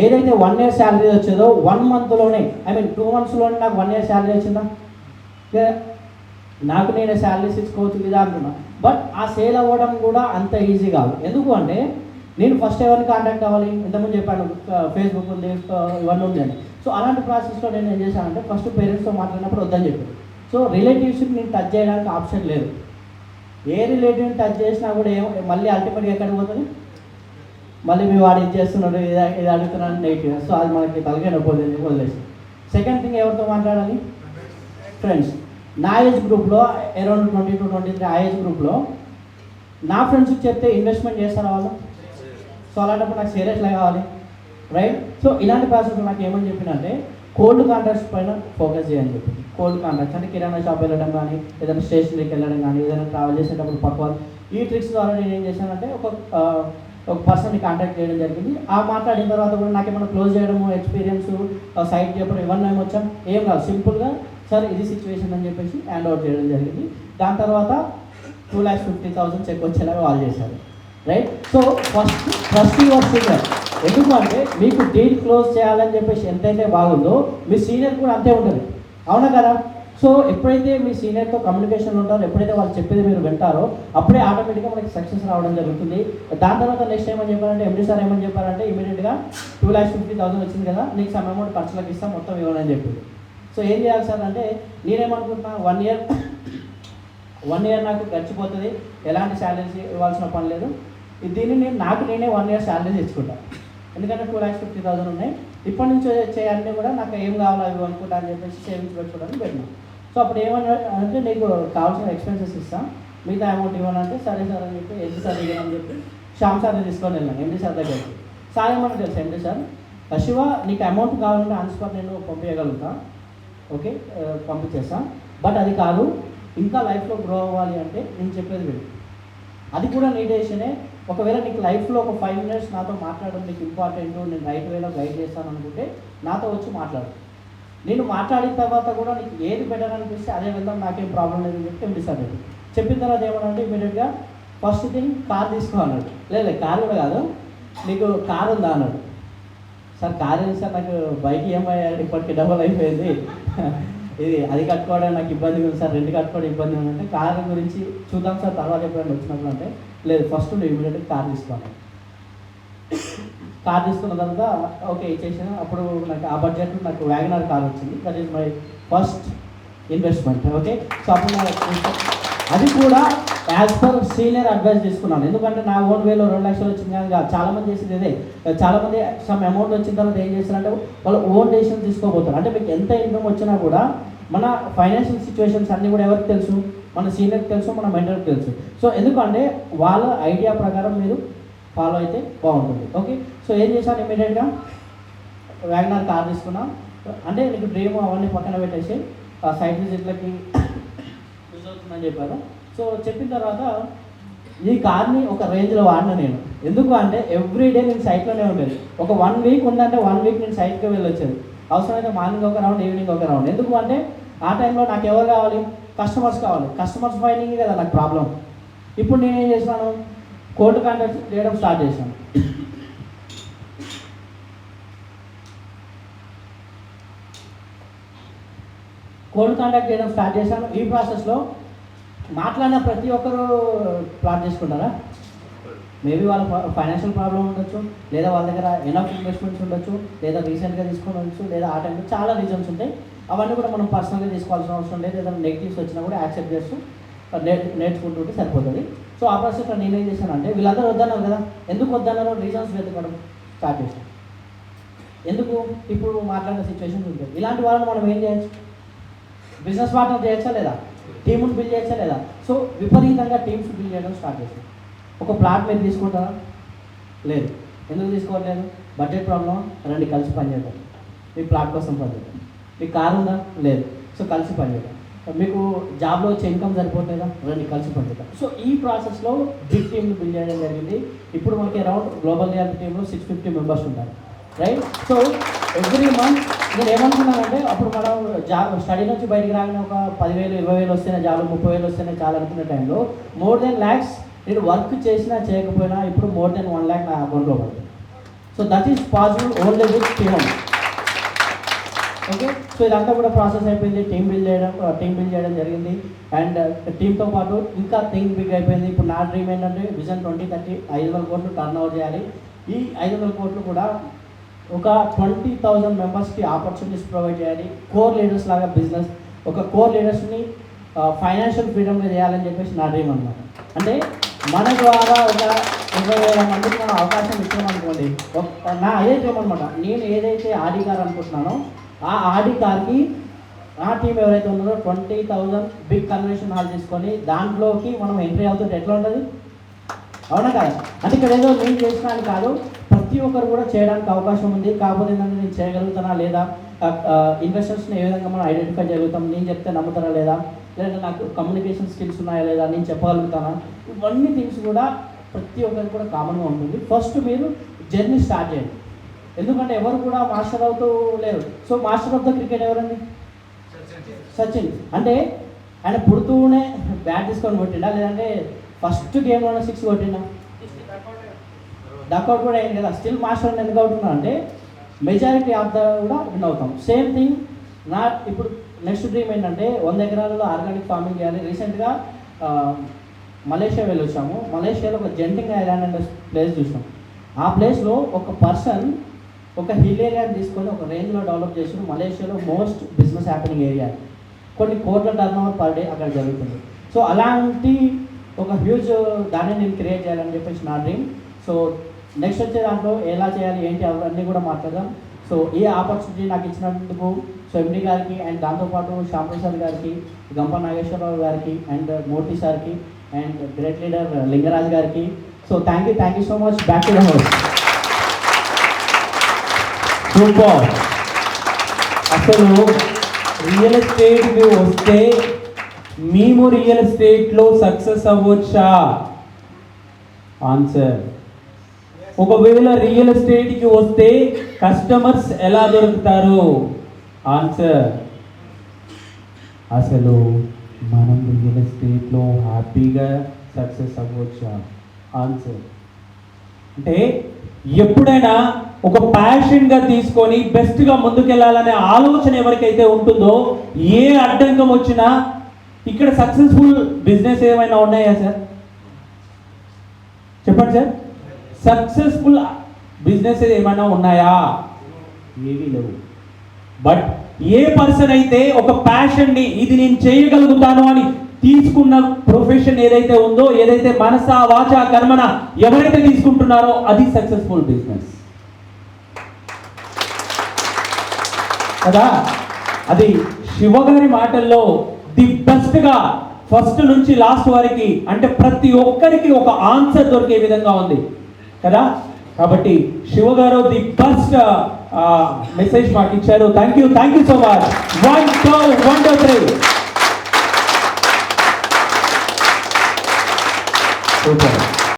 ఏదైతే 1 year శాలరీ వచ్చేదో 1 monthలోనే, ఐ మీన్ 2 monthsలోనే నాకు 1 year శాలరీ వచ్చిందా? నాకు నేను శాలరీస్ ఇచ్చుకోవచ్చు లేదా అనుకున్నా. బట్ ఆ సేల్ అవ్వడం కూడా అంత ఈజీ కాదు. ఎందుకు అంటే నేను ఫస్ట్ ఎవరిని కాంటాక్ట్ అవ్వాలి, ఇంతకుముందు చెప్పాను ఫేస్బుక్ ఉంది, ఇవన్నీ ఉంది అని. సో అలాంటి ప్రాసెస్లో నేను ఏం చేశానంటే ఫస్ట్ పేరెంట్స్తో మాట్లాడినప్పుడు వద్దని చెప్పాను. సో రిలేటివ్స్కి నేను టచ్ చేయడానికి ఆప్షన్ లేదు. ఏ రిలేటివ్ని టచ్ చేసినా కూడా మళ్ళీ అల్టిమేట్గా ఎక్కడికి పోతుంది, మళ్ళీ మీ వాడు ఇది చేస్తున్నాడు ఇది అడుగుతున్నాడు నెగిటివ్. సో అది మనకి తలకే నొప్పి వదిలేసి. సెకండ్ థింగ్ ఎవరితో మాట్లాడాలి, ఫ్రెండ్స్. నా ఏజ్ గ్రూప్లో అరౌండ్ 20 to 23 ఆ ఏజ్ గ్రూప్లో నా ఫ్రెండ్స్కి చెప్తే ఇన్వెస్ట్మెంట్ చేస్తారా వాళ్ళు? సో అలాంటప్పుడు నాకు షేర్ ఎట్లా కావాలి, రైట్? సో ఇలాంటి ప్రాసెస్ నాకు ఏమని చెప్పినంటే కోల్డ్ కాంట్రాక్ట్స్ పైన ఫోకస్ చేయని చెప్పింది. కోల్డ్ కాంట్రాక్ట్స్ అంటే కిరాణా షాప్ వెళ్ళడం కానీ, ఏదైనా స్టేషనరీకి వెళ్ళడం కానీ, ఏదైనా ట్రావెల్ చేసేటప్పుడు పక్క ఈ ట్రిక్స్ ద్వారా నేను ఏం చేశానంటే ఒక పర్సన్ని కాంటాక్ట్ చేయడం జరిగింది. ఆ మాట్లాడిన తర్వాత కూడా నాకు ఏమైనా క్లోజ్ చేయడము, ఎక్స్పీరియన్స్, సైట్ చెప్పడం ఇవన్నీ ఏమొచ్చాం ఏం కాదు, సింపుల్గా సార్ ఇది సిచ్యువేషన్ అని చెప్పేసి హ్యాండ్ అవుట్ చేయడం జరిగింది. దాని తర్వాత 2,50,000 చెక్ వచ్చేలాగా వాళ్ళు చేశారు, right? So first your senior. ఎందుకంటే మీకు డీల్ క్లోజ్ చేయాలని చెప్పేసి ఎంతైతే బాగుందో మీ సీనియర్ కూడా అంతే ఉంటుంది, అవునా కదా? సో ఎప్పుడైతే మీ సీనియర్తో కమ్యూనికేషన్ ఉంటారో, ఎప్పుడైతే వాళ్ళు చెప్పేది మీరు వింటారో అప్పుడే ఆటోమేటిక్గా మనకి సక్సెస్ రావడం జరుగుతుంది. దాని తర్వాత నెక్స్ట్ ఏమని చెప్పారంటే ఎండి సార్ ఏమని చెప్పారంటే ఇమీడియట్గా 2,50,000 వచ్చింది కదా, నీకు సమ్ అమౌంట్ ఖర్చులకు ఇస్తాం, మొత్తం ఇవ్వనని చెప్పింది. సో ఏం చేయాలి సార్ అంటే నేనేమనుకుంటున్నా 1 year నాకు గడిచిపోతుంది, ఎలాంటి శాలరీస్ ఇవ్వాల్సిన పని లేదు. దీన్ని నాకు నేనే 1 year శాలరీస్ ఇచ్చుకుంటాను. ఎందుకంటే 2,50,000 ఉన్నాయి, ఇప్పటి నుంచి చేయాలని కూడా నాకు ఏం కావాలో అవి అనుకుంటా అని చెప్పేసి సేవింగ్స్ పెట్టుకోవడానికి పెట్టినాను. సో అప్పుడు ఏమన్నా అంటే నీకు కావాల్సిన ఎక్స్పెన్సెస్ ఇస్తాను, మిగతా అమౌంట్ ఇవ్వనంటే సరే సార్ అని చెప్పి ఎండి సార్ ఇవ్వని చెప్పి శ్యామ్ సార్ని తీసుకొని వెళ్ళాను ఎండి సార్ దగ్గరికి. సార్ ఏమన్నా తెలుసు ఎండి సార్, శివ నీకు అమౌంట్ కావాలంటే ఆన్ స్పాట్ నేను పంపించగలుగుతా, ఓకే పంపించేస్తాను. బట్ అది కాదు, ఇంకా లైఫ్లో గ్రో అవ్వాలి అంటే నేను చెప్పేది వీడు, అది కూడా నీ డెసిషనే. ఒకవేళ నీకు లైఫ్లో ఒక 5 minutes నాతో మాట్లాడడం నీకు ఇంపార్టెంట్, నేను రైట్ వేలో గైడ్ చేస్తాను అనుకుంటే నాతో వచ్చి మాట్లాడు. నేను మాట్లాడిన తర్వాత కూడా నీకు ఏది బెటర్ అనిపిస్తే అదే వెళ్దాం, నాకేం ప్రాబ్లం లేదని చెప్పి ఎండిసార్ చెప్పిన తర్వాత ఏమనంటే ఇమీడియట్గా ఫస్ట్ థింగ్ కార్ తీసుకో అన్నాడు. లేదు కార్ కూడా కాదు, నీకు కార్ ఉందా అన్నాడు. సార్ కార్ ఏంటి సార్, నాకు బైక్ ఈఎంఐ ఇప్పటికి డబల్ అయిపోయింది, ఇది అది కట్టుకోవడానికి నాకు ఇబ్బంది ఉంది సార్, రెంట్ కట్టుకోవడం ఇబ్బంది ఉందంటే కార్ గురించి చూద్దాం సార్ తర్వాత ఎప్పుడైనా వచ్చినప్పుడు అంటే లేదు ఫస్ట్ నువ్వు ఇమీడియట్గా కార్ తీసుకోవాలి. కార్ తీసుకున్న తర్వాత ఓకే ఇచ్చేసాను. అప్పుడు నాకు ఆ బడ్జెట్ నాకు వ్యాగనర్ కార్ వచ్చింది, that is my first investment. Okay, so అప్పుడు అది కూడా యాజ్ పర్ సీనియర్ అడ్వైస్ తీసుకున్నాను. ఎందుకంటే నా ఓన్ వేలో 2 లక్షలు వచ్చింది కానీ చాలామంది చేసేది ఇదే. చాలామంది సమ్ అమౌంట్ వచ్చిన తర్వాత ఏం చేస్తారంటే వాళ్ళు ఓన్ డెసిషన్ తీసుకోబోతారు. అంటే మీకు ఎంత ఇన్కమ్ వచ్చినా కూడా మన ఫైనాన్షియల్ సిచ్యువేషన్స్ అన్నీ కూడా ఎవరికి తెలుసు? మన సీనియర్కి తెలుసు, మన మెంటర్కి తెలుసు. సో ఎందుకంటే వాళ్ళ ఐడియా ప్రకారం మీరు ఫాలో అయితే బాగుంటుంది. ఓకే, సో ఏం చేశాను, ఇమీడియట్గా వ్యాగనార్ కార్ తీసుకున్నాం. అంటే నీకు డ్రీమ్ అవన్నీ పక్కన పెట్టేసి ఆ సైట్ విజిట్లకి యూజ్ అవుతుందని చెప్పారు. సో చెప్పిన తర్వాత ఈ కార్ని ఒక రేంజ్లో వాడినా నేను. ఎందుకు అంటే ఎవ్రీడే నేను సైట్లోనే ఉండేది. ఒక 1 వీక్ ఉందంటే 1 వీక్ నేను సైట్కి వెళ్ళొచ్చేది. అవసరమైతే మార్నింగ్ ఒక రౌండ్, ఈవినింగ్ ఒక రౌండ్. ఎందుకు అంటే ఆ టైంలో నాకు ఎవరు కావాలి? కస్టమర్స్ కావాలి. కస్టమర్స్ ఫైండింగ్ కదా నాకు ప్రాబ్లం. ఇప్పుడు నేను ఏం చేసినాను, కోల్డ్ కాంటాక్ట్ చేయడం స్టార్ట్ చేశాను. కోల్డ్ కాంటాక్ట్ చేయడం స్టార్ట్ చేశాను. ఈ ప్రాసెస్లో మాట్లాడిన ప్రతి ఒక్కరు ప్లాట్ చేసుకుంటారా? మేబీ వాళ్ళ ఫైనాన్షియల్ ప్రాబ్లం ఉండొచ్చు, లేదా వాళ్ళ దగ్గర ఎనఫ్ ఇన్వెస్ట్మెంట్స్ ఉండొచ్చు, లేదా రీసెంట్గా తీసుకొని ఉండొచ్చు, లేదా ఆ టైంలో చాలా రీజన్స్ ఉంటాయి. అవన్నీ కూడా మనం పర్సనల్గా తీసుకోవాల్సిన అవసరం లేదు. ఏదైనా నెగిటివ్స్ వచ్చినా కూడా యాక్సెప్ట్ చేస్తూ నేర్చుకుంటుంటే సరిపోతుంది. సో ఆ ప్రాసెస్లో నేనేం చేశానంటే వీళ్ళందరూ వద్దన్నారు కదా, ఎందుకు వద్దన్నారో రీజన్స్ వెతకడం స్టార్ట్ చేశాను. ఎందుకు? ఇప్పుడు మాట్లాడిన సిచ్యువేషన్స్ ఉంటుంది. ఇలాంటి వాళ్ళని మనం ఏం చేయొచ్చు? బిజినెస్ పార్ట్నర్ చేయొచ్చా లేదా? టీమును బిల్డ్ చేయొచ్చా లేదా? సో విపరీతంగా టీమ్స్ బిల్డ్ చేయడం స్టార్ట్ చేశాను. ఒక ప్లాట్ మీరు తీసుకుంటారా? లేదు. ఎందుకు తీసుకోవట్లేదు? Budget problem. రండి కలిసి పనిచేద్దాం. మీ ప్లాట్ కోసం పనిచేద్దాం. మీకు కారు ఉందా? లేదు. సో కలిసి పనిచేద్దాం. మీకు జాబ్లో వచ్చే ఇన్కమ్ సరిపోతుందా? రండి కలిసి పనిచేద్దాం. సో ఈ ప్రాసెస్లో బిగ్ టీమ్ని బిల్డ్ చేయడం జరిగింది. ఇప్పుడు మనకి అరౌండ్ గ్లోబల్ రియాలిటీ టీంలో 650 మెంబర్స్ ఉంటారు, రైట్? సో ఎవ్రీ మంత్ నేను ఏమనుకున్నానంటే అప్పుడు మనం జాబ్ స్టడీ నుంచి బయటికి రాగానే ఒక 10,000 20,000 వస్తేనే చాలు, 30,000 వస్తేనే చాలు అనుకునే టైంలో మోర్ దెన్ ల్యాక్స్ నేను వర్క్ చేసినా చేయకపోయినా ఇప్పుడు మోర్ దెన్ 1 lakh నా అకౌంట్లో పడుతుంది. So that is possible only with team. Okay, so ఇదంతా కూడా ప్రాసెస్ అయిపోయింది. టీమ్ బిల్డ్ చేయడం జరిగింది. అండ్ టీంతో పాటు ఇంకా థింక్ బిగ్ అయిపోయింది. ఇప్పుడు నా డ్రీమ్ ఏంటంటే విజన్ 2030 500 కోట్లు టర్న్ ఓవర్ చేయాలి. ఈ 500 కోట్లు కూడా ఒక 20,000 మెంబర్స్కి ఆపర్చునిటీస్ ప్రొవైడ్ చేయాలి. కోర్ లీడర్స్ లాగా బిజినెస్, ఒక కోర్ లీడర్స్ని ఫైనాన్షియల్ ఫ్రీడమ్గా చేయాలని చెప్పేసి నా డ్రీమ్ అన్నమాట. అంటే మన ద్వారా ఒక 20,000 మందికి మనం అవకాశం ఇచ్చామనుకోండి, నా అదే డ్రీమ్ అనమాట. నేను ఏదైతే ఆడి కార్ అనుకుంటున్నానో ఆ ఆడి కార్కి నా టీం ఎవరైతే ఉన్నారో 20,000 బిగ్ కన్వెన్షన్ హాల్ తీసుకొని దాంట్లోకి మనం ఎంట్రీ అవుతుంటే ఎట్లా ఉంటుంది? అవునా కాదు? అంటే ఇక్కడ ఏదో నేను చేసినా అని కాదు, ప్రతి ఒక్కరు కూడా చేయడానికి అవకాశం ఉంది. కాకపోతే ఏంటంటే నేను చేయగలుగుతానా లేదా, ఇన్వెస్టర్స్ని ఏ విధంగా మనం ఐడెంటిఫై చేయగలుగుతాం, నేను చెప్తే నమ్ముతారా లేదా, లేదా నాకు కమ్యూనికేషన్ స్కిల్స్ ఉన్నాయా లేదా, నేను చెప్పగలుగుతానా, ఇవన్నీ థింగ్స్ కూడా ప్రతి ఒక్కరికి కూడా కామన్గా ఉంటుంది. ఫస్ట్ మీరు జర్నీ స్టార్ట్ చేయండి. ఎందుకంటే ఎవరు కూడా మాస్టర్ అవుతూ లేరు. So master of the cricket ఎవరండి? సచిన్. అంటే ఆయన పుడుతూనే బ్యాట్ తీసుకొని కొట్టిండా, లేదంటే ఫస్ట్ గేమ్లోనే 6 కొట్టిండా? డక్అవుట్ కూడా అయింది కదా. స్టిల్ మాస్టర్ ఎందుకు అవుతున్నా అంటే మెజారిటీ ఆఫ్ ద కూడా విన్ అవుతాం. సేమ్ థింగ్ నా ఇప్పుడు నెక్స్ట్ డ్రీమ్ ఏంటంటే 100 ఎకరాలలో ఆర్గానిక్ ఫార్మింగ్ చేయాలి. రీసెంట్గా మలేషియా వెళ్ళొచ్చాము. మలేషియాలో ఒక జెంటింగ్ ఐలాండ్ అనే ప్లేస్ చూసాం. ఆ ప్లేస్లో ఒక పర్సన్ ఒక హిల్ ఏరియాని తీసుకొని ఒక రేంజ్లో డెవలప్ చేసిన మలేషియాలో మోస్ట్ బిజినెస్ హ్యాపెనింగ్ ఏరియా. కొన్ని కోట్ల టర్నోవర్ పర్ డే అక్కడ జరుగుతుంది. సో అలాంటి ఒక హ్యూజ్ దాన్ని నేను క్రియేట్ చేయాలని చెప్పేసి నా డ్రీమ్. సో నెక్స్ట్ వచ్చే దాంట్లో ఎలా చేయాలి ఏంటి అవన్నీ కూడా మాట్లాడదాం. సో ఈ ఆపర్చునిటీ నాకు ఇచ్చినందుకు సో ఎండి గారికి అండ్ దాంతోపాటు శ్యాంప్రసాద్ గారికి, గంప నాగేశ్వరరావు గారికి అండ్ మూర్తి సార్కి అండ్ గ్రేట్ లీడర్ లింగరాజ్ గారికి so thank you so much. Back to the house. Super. అసలు రియల్ ఎస్టేట్కి వస్తే మేము రియల్ ఎస్టేట్లో సక్సెస్ అవ్వచ్చా? ఆన్సర్. ఒకవేళ రియల్ ఎస్టేట్కి వస్తే కస్టమర్స్ ఎలా దొరుకుతారు? ఆన్సర్. అసలు మనం రియల్ ఎస్టేట్లో హ్యాపీగా సక్సెస్ అవ్వచ్చా? ఆన్సర్. అంటే ఎప్పుడైనా ఒక ప్యాషన్గా తీసుకొని బెస్ట్గా ముందుకెళ్ళాలనే ఆలోచన ఎవరికైతే ఉంటుందో ఏ అడ్డంకం వచ్చినా, ఇక్కడ సక్సెస్ఫుల్ బిజినెస్ ఏమైనా ఉన్నాయా సార్? చెప్పండి సార్. సక్సెస్ఫుల్ బిజినెస్ ఏమైనా ఉన్నాయా? ఏమీ లేవు. బట్ ఏ పర్సన్ అయితే ఒక ప్యాషన్ని ఇది నేను చేయగలుగుతాను అని తీసుకున్న ప్రొఫెషన్ ఏదైతే ఉందో, ఏదైతే మనస వాచ కర్మన ఎవరైతే తీసుకుంటున్నారో అది సక్సెస్ఫుల్ బిజినెస్ కదా. అది శివగారి మాటల్లో ది బెస్ట్గా ఫస్ట్ నుంచి లాస్ట్ వరకు అంటే ప్రతి ఒక్కరికి ఒక ఆన్సర్ దొరికే విధంగా ఉంది కదా. కాబట్టి శివ గారు ది బెస్ట్ మెసేజ్ మాకు ఇచ్చారు. Thank you so much. 1 2 3 super.